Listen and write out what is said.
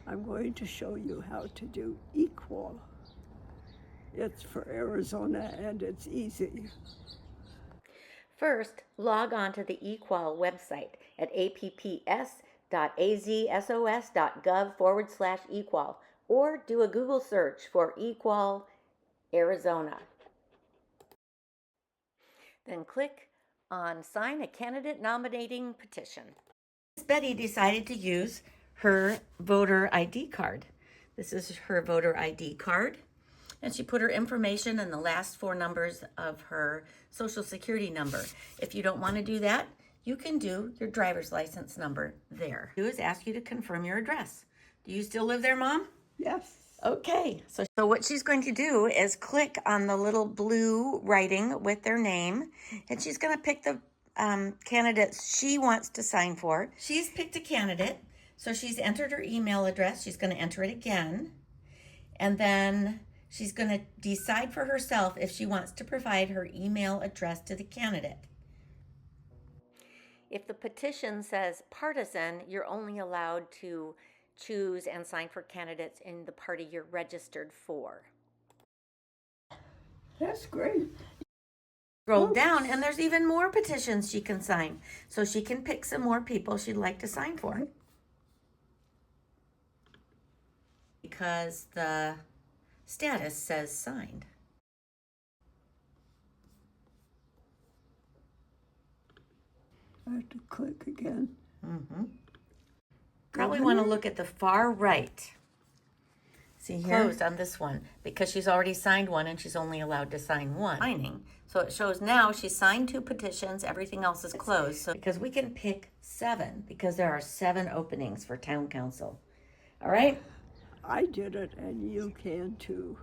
I'm going to show you how to do equal. It's for Arizona and it's easy. First, log on to the eQual website at apps.azsos.gov/equal or do a Google search for eQual Arizona. Then click on Sign a Candidate Nominating Petition. Betty decided to use her voter ID card. This is her voter ID card. And she put her information and the last four numbers of her social security number. If you don't want to do that, you can do your driver's license number there. Do is ask you to confirm your address. Do you still live there, Mom? Yes. Okay, so what she's going to do is click on the little blue writing with their name, and she's going to pick the candidates she wants to sign for. She's picked a candidate, so she's entered her email address. She's going to enter it again, and then she's going to decide for herself if she wants to provide her email address to the candidate. If the petition says partisan, you're only allowed to choose and sign for candidates in the party you're registered for. That's great. Scroll down and there's even more petitions she can sign. So she can pick some more people she'd like to sign for. Because the status says signed. I have to click again. Probably want to look at the far right. See here? Closed on this one because she's already signed one and she's only allowed to sign one. Signing. So it shows now she's signed 2 petitions, everything else is closed. So because we can pick 7 because there are 7 openings for town council. All right? I did it and you can too.